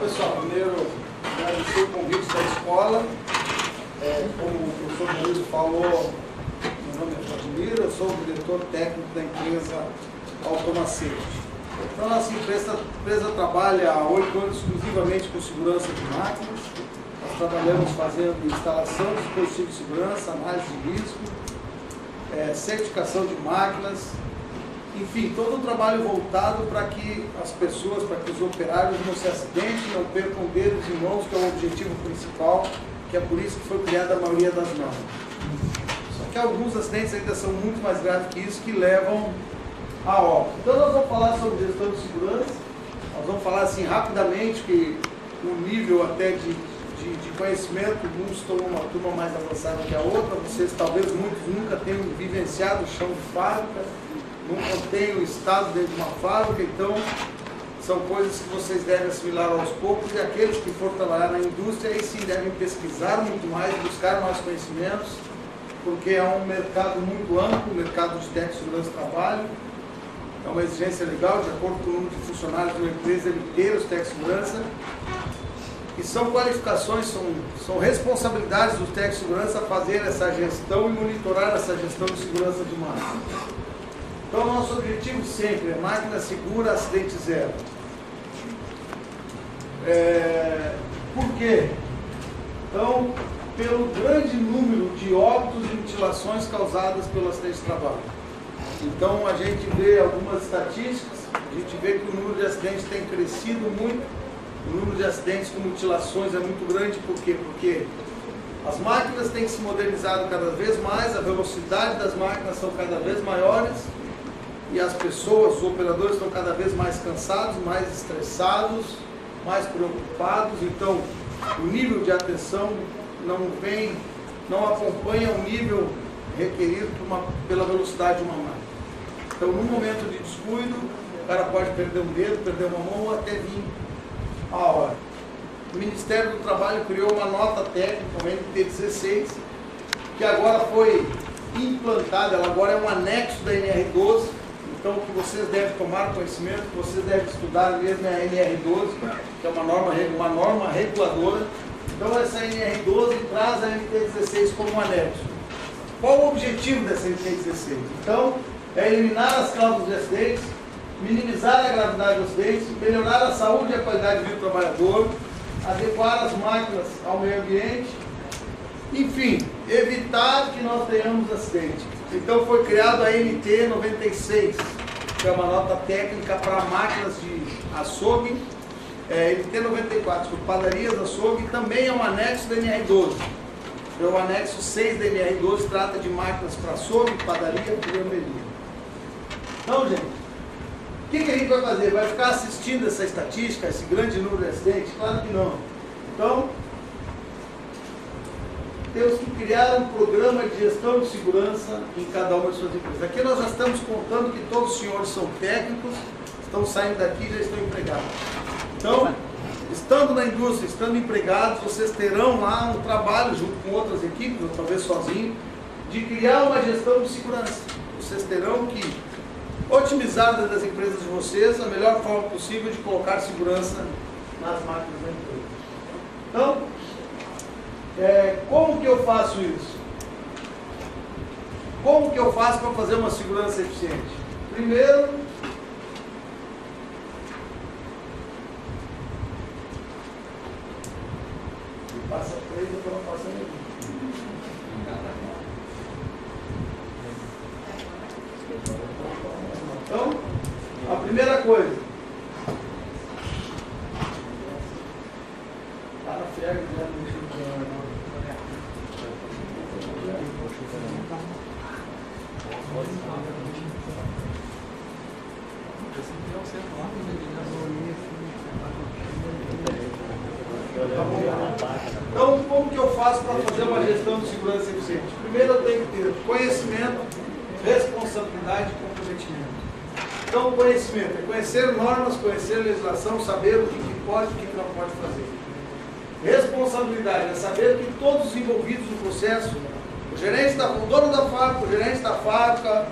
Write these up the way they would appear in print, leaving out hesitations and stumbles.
pessoal, primeiro agradecer o convite da escola. Como o professor Maurício falou, meu nome é Vladimir, eu sou o diretor técnico da empresa Automacete. Então, nossa empresa trabalha há 8 anos exclusivamente com segurança de máquinas. Nós trabalhamos fazendo instalação de dispositivos de segurança, análise de risco, certificação de máquinas, enfim, todo um trabalho voltado para que as pessoas, para que os operários não se acidentem, não percam dedos e mãos, que é o objetivo principal, que é por isso que foi criada a maioria das normas. Só que alguns acidentes ainda são muito mais graves que isso, que levam a óbito. Então nós vamos falar sobre gestão de segurança, nós vamos falar assim rapidamente, que o nível até de conhecimento, uns estão numa turma mais avançada que a outra, vocês talvez muitos nunca tenham vivenciado o chão de fábrica, nunca tenham estado dentro de uma fábrica, então são coisas que vocês devem assimilar aos poucos, e aqueles que for trabalhar na indústria, aí sim devem pesquisar muito mais, buscar mais conhecimentos, porque é um mercado muito amplo, o mercado de técnico de segurança do trabalho, é uma exigência legal, de acordo com o número de funcionários de uma empresa, ele ter os técnicos de segurança, e são qualificações, são responsabilidades dos técnicos de segurança fazer essa gestão e monitorar essa gestão de segurança de máquina. Então, nosso objetivo sempre é máquina segura, acidente zero. Por quê? Então, pelo grande número de óbitos e mutilações causadas pelo acidente de trabalho. Então, a gente vê algumas estatísticas, a gente vê que o número de acidentes tem crescido muito, o número de acidentes com mutilações é muito grande. Por quê? Porque as máquinas têm se modernizado cada vez mais, a velocidade das máquinas são cada vez maiores, e as pessoas, os operadores estão cada vez mais cansados, mais estressados, mais preocupados, então o nível de atenção não acompanha o nível requerido pela velocidade de uma máquina. Então, num momento de descuido, o cara pode perder um dedo, perder uma mão ou até vir a hora. O Ministério do Trabalho criou uma nota técnica, uma NT16, que agora foi implantada, ela agora é um anexo da NR12. Então, o que vocês devem tomar conhecimento, que vocês devem estudar mesmo é a NR12, que é uma norma reguladora. Então, essa NR12 traz a NT16 como um anexo. Qual o objetivo dessa NT16? Então, é eliminar as causas de acidentes, minimizar a gravidade do acidente, melhorar a saúde e a qualidade de vida do trabalhador, adequar as máquinas ao meio ambiente, enfim, evitar que nós tenhamos acidente. Então foi criado a NT96, que é uma nota técnica para máquinas de açougue, NT94, para padarias, açougue, também é um anexo da NR12. O anexo 6 da NR12 trata de máquinas para açougue, padaria e hamburgueria. Então, gente, o que a gente vai fazer? Vai ficar assistindo essa estatística, esse grande número de acidentes? Claro que não. Então, temos que criar um programa de gestão de segurança em cada uma de suas empresas. Aqui nós já estamos contando que todos os senhores são técnicos, estão saindo daqui e já estão empregados. Então, estando na indústria, estando empregados, vocês terão lá um trabalho junto com outras equipes, ou talvez sozinho, de criar uma gestão de segurança. Vocês terão que otimizar dentro das empresas de vocês a melhor forma possível de colocar segurança nas máquinas da empresa. Então, como que eu faço isso? Como que eu faço para fazer uma segurança eficiente? Primeiro, passa 3, eu estou passando aqui. Então, a primeira coisa, está na ferga, Então, como que eu faço para fazer uma gestão de segurança eficiente? Primeiro, eu tenho que ter conhecimento, responsabilidade e comprometimento. Então, conhecimento é conhecer normas, conhecer legislação, saber o que pode e o que não pode fazer. Responsabilidade é saber que todos os envolvidos no processo, o dono da fábrica, o gerente da fábrica,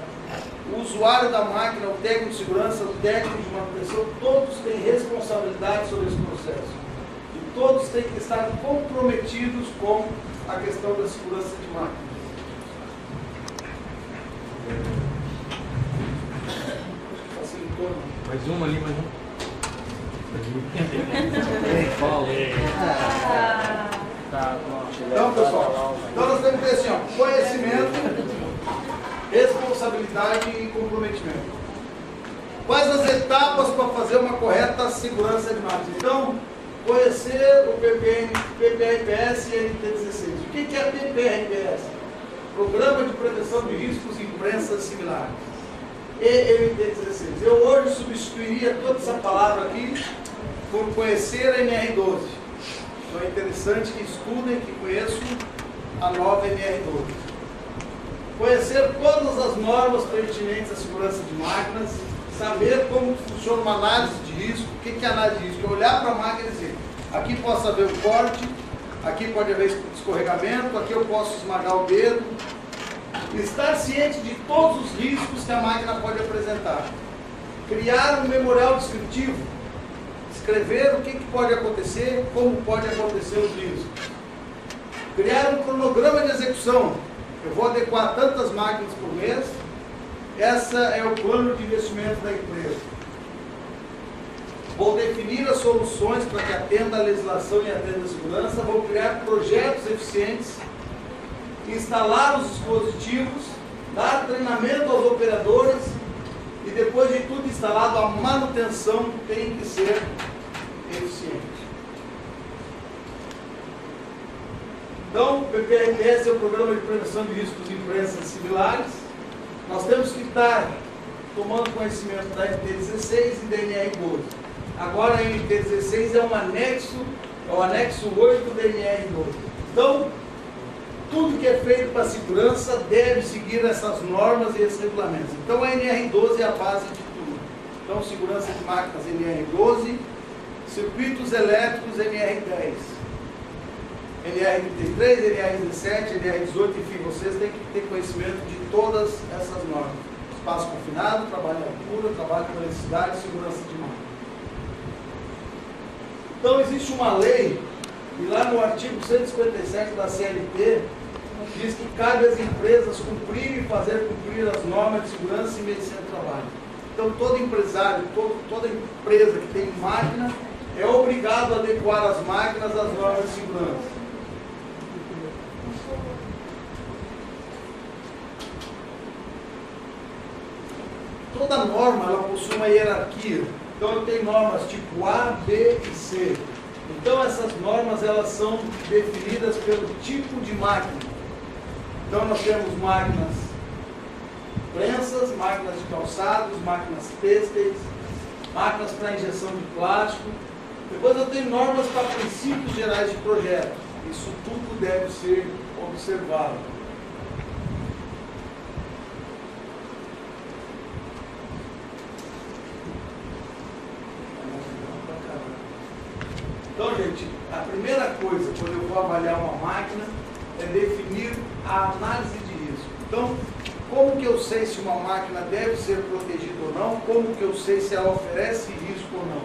o usuário da máquina, o técnico de segurança, o técnico de manutenção, todos têm responsabilidade sobre esse processo. todos têm que estar comprometidos com a questão da segurança de máquina. Facilitou, não? Mais uma ali, mais uma. Então, pessoal, então nós temos que ter assim, ó, conhecimento, responsabilidade e comprometimento. Quais as etapas para fazer uma correta segurança de máquinas? Então, conhecer o PPRPS e NT16. O que é PPRPS? Programa de Prevenção de Riscos em Prensas Similares. E NT16. Eu hoje substituiria toda essa palavra aqui por conhecer a NR12. Então é interessante que estudem, que conheçam a nova NR12. Conhecer todas as normas pertinentes à segurança de máquinas, saber como funciona uma análise de risco. O que é análise de risco? É olhar para a máquina e dizer, aqui posso haver um corte, aqui pode haver escorregamento, aqui eu posso esmagar o dedo. Estar ciente de todos os riscos que a máquina pode apresentar. Criar um memorial descritivo. Escrever o que pode acontecer, como pode acontecer os riscos. Criar um cronograma de execução. Eu vou adequar tantas máquinas por mês. Essa é o plano de investimento da empresa. Vou definir as soluções para que atenda a legislação e atenda a segurança. Vou criar projetos eficientes. Instalar os dispositivos. Dar treinamento aos operadores. E depois de tudo instalado, a manutenção tem que ser eficiente. Então, o PPRPS é o Programa de Prevenção de Riscos em Prensas Similares. Nós temos que estar tomando conhecimento da NT16 e da NR12. Agora a NT16 é um anexo, é o anexo 8 da NR12. Então, tudo que é feito para a segurança deve seguir essas normas e esses regulamentos. Então, a NR12 é a base de tudo. Então, segurança de máquinas NR12, circuitos elétricos NR10, NR33, NR17, NR18, enfim, vocês têm que ter conhecimento de todas essas normas. Espaço confinado, trabalho em altura, trabalho com eletricidade e segurança de máquina. Então, existe uma lei, e lá no artigo 157 da CLT, diz que cabe às empresas cumprir e fazer cumprir as normas de segurança e medicina do trabalho. Então, todo empresário, toda empresa que tem máquina, é obrigado a adequar as máquinas às normas de segurança. Toda norma, ela possui uma hierarquia. Então, eu tenho normas tipo A, B e C. Então, essas normas, elas são definidas pelo tipo de máquina. Então, nós temos máquinas prensas, máquinas de calçados, máquinas têxteis, máquinas para injeção de plástico. Depois eu tenho normas para princípios gerais de projeto. Isso tudo deve ser observado. Então, gente, a primeira coisa, quando eu vou avaliar uma máquina, é definir a análise de risco. Então, como que eu sei se uma máquina deve ser protegida ou não? Como que eu sei se ela oferece risco ou não?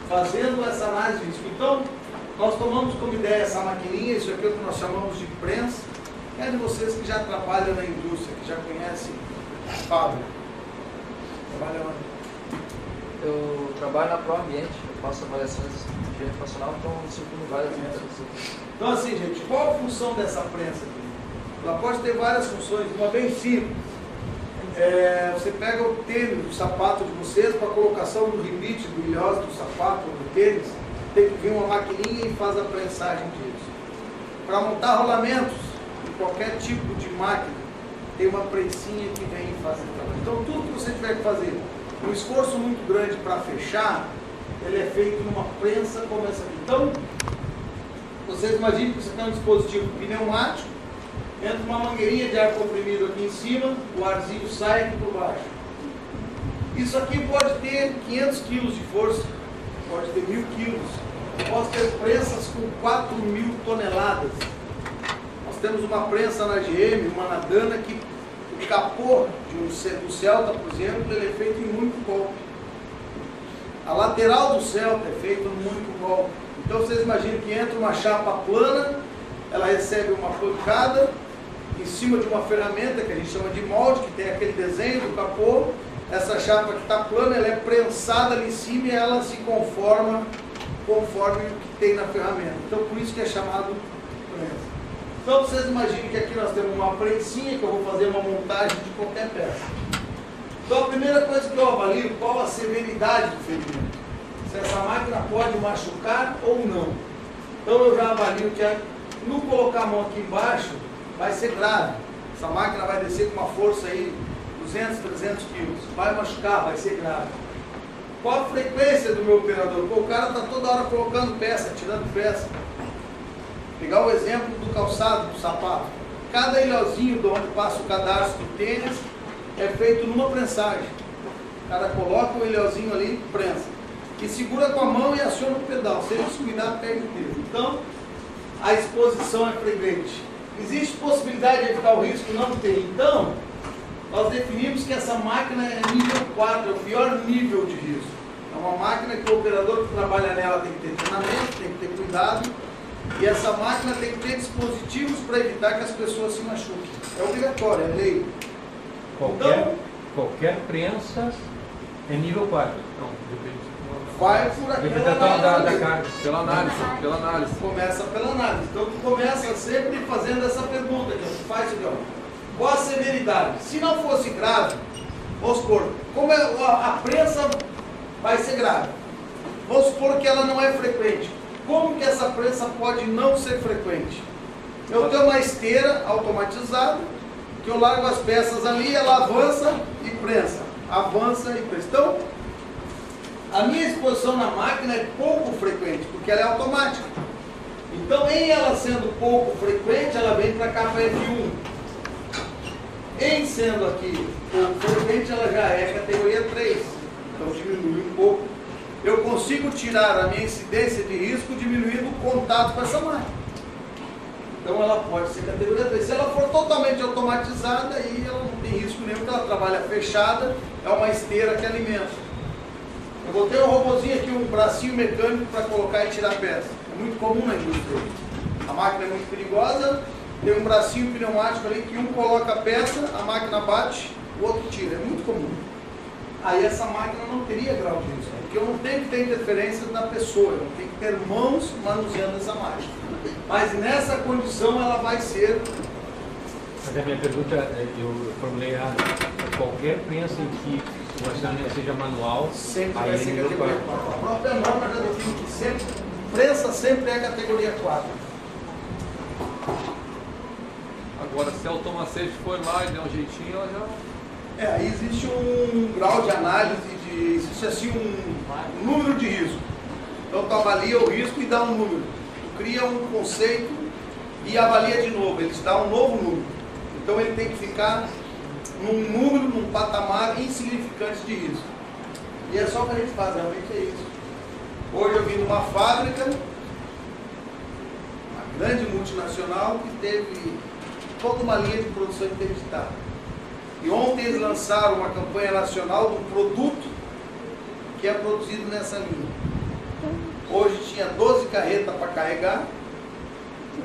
Fazendo essa análise de risco. Então, nós tomamos como ideia essa maquininha, isso aqui é o que nós chamamos de prensa. É de vocês que já trabalham na indústria, que já conhecem a fábrica. Trabalham lá. Eu trabalho na ProAmbiente, eu faço avaliações de higiene ocupacional, então eu circulo várias empresas. Então, assim, gente, qual a função dessa prensa aqui? Ela pode ter várias funções, uma bem simples. Você pega o tênis, o sapato de vocês, para a colocação do rebite, do ilhós do sapato, do tênis, tem que vir uma maquininha e faz a prensagem disso. Para montar rolamentos, de qualquer tipo de máquina, tem uma prensinha que vem e faz o trabalho. Então, tudo que você tiver que fazer, um esforço muito grande para fechar, ele é feito numa prensa como essa aqui. Então, vocês imaginem que você tem um dispositivo pneumático, entra uma mangueirinha de ar comprimido aqui em cima, o arzinho sai aqui por baixo. Isso aqui pode ter 500 kg de força, pode ter 1000 kg. Posso ter prensas com 4.000 toneladas. Nós temos uma prensa na GM, uma na Dana, que o capô do Celta, por exemplo, ele é feito em um único golpe. A lateral do Celta é feita num único golpe. Então vocês imaginam que entra uma chapa plana, ela recebe uma pancada em cima de uma ferramenta que a gente chama de molde, que tem aquele desenho do capô. Essa chapa que está plana, ela é prensada ali em cima e ela se conforma conforme o que tem na ferramenta. Então por isso que é chamado prensa. Então vocês imaginem que aqui nós temos uma prensinha que eu vou fazer uma montagem de qualquer peça. Então a primeira coisa que eu avalio, qual a severidade do ferimento. Se essa máquina pode machucar ou não. Então eu já avalio que no colocar a mão aqui embaixo, vai ser grave. Essa máquina vai descer com uma força aí, 200, 300 quilos. Vai machucar, vai ser grave. Qual a frequência do meu operador? Pô, o cara está toda hora colocando peça, tirando peça. Pegar o exemplo do calçado, do sapato. Cada ilhozinho de onde passa o cadarço do tênis é feito numa prensagem. O cara coloca o ilhozinho ali e prensa. E segura com a mão e aciona o pedal. Se ele descuidar, perde o peso. Então, a exposição é frequente. Existe possibilidade de evitar o risco? Não tem. Então, nós definimos que essa máquina é nível 4, é o pior nível de risco. É uma máquina que o operador que trabalha nela tem que ter treinamento, tem que ter cuidado. E essa máquina tem que ter dispositivos para evitar que as pessoas se machuquem. É obrigatório, é lei. Qualquer prensa é nível 4. Não, depende. Vai por aquela Da carga. Pela análise. Começa pela análise. Então tu começa sempre fazendo essa pergunta aqui, tu faz aqui, ó. Qual a severidade? Se não fosse grave, vamos supor, como a prensa vai ser grave, vamos supor que ela não é frequente. Como que essa prensa pode não ser frequente? Eu tenho uma esteira automatizada, que eu largo as peças ali, ela avança e prensa. Avança e prensa. Então, a minha exposição na máquina é pouco frequente, porque ela é automática. Então, em ela sendo pouco frequente, ela vem para cá para F1. Em sendo aqui pouco frequente, ela já é categoria 3. Então, diminui um pouco. Eu consigo tirar a minha incidência de risco diminuindo o contato com essa máquina. Então, ela pode ser categoria 3. Se ela for totalmente automatizada, aí ela não tem risco nenhum, porque ela trabalha fechada, é uma esteira que alimenta. Eu botei um robozinho aqui, um bracinho mecânico para colocar e tirar peça. É muito comum na indústria. A máquina é muito perigosa, tem um bracinho pneumático ali que um coloca a peça, a máquina bate, o outro tira. É muito comum. Aí essa máquina não teria grau de risco, porque eu não tenho que ter interferência da pessoa, eu não tenho que ter mãos manuseando essa máquina. Mas nessa condição ela vai ser... Mas a minha pergunta, eu formulei errado. Qualquer prensa em que o acionamento seja manual, sempre aí vai ser nível categoria 4. 4. A própria norma já define que sempre, prensa sempre é categoria 4. Agora, se a automacete for lá e der um jeitinho, ela já... Aí existe um grau de análise, existe assim um número de risco. Então tu avalia o risco e dá um número. Tu cria um conceito e avalia de novo, ele te dá um novo número. Então ele tem que ficar num número, num patamar insignificante de risco. E é só o que a gente faz, realmente é isso. Hoje eu vim de uma fábrica, uma grande multinacional, que teve toda uma linha de produção interditada. E ontem eles lançaram uma campanha nacional de um produto que é produzido nessa linha. Hoje tinha 12 carretas para carregar,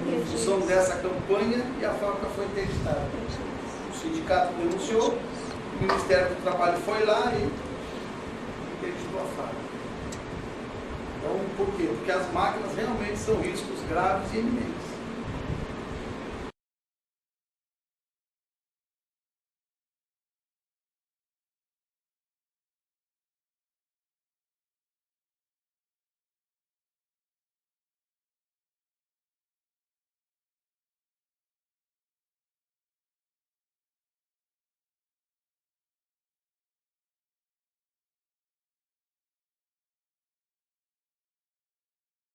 em função dessa campanha, e a fábrica foi interditada. O sindicato denunciou, o Ministério do Trabalho foi lá e interditou a fábrica. Então, por quê? Porque as máquinas realmente são riscos graves e iminentes.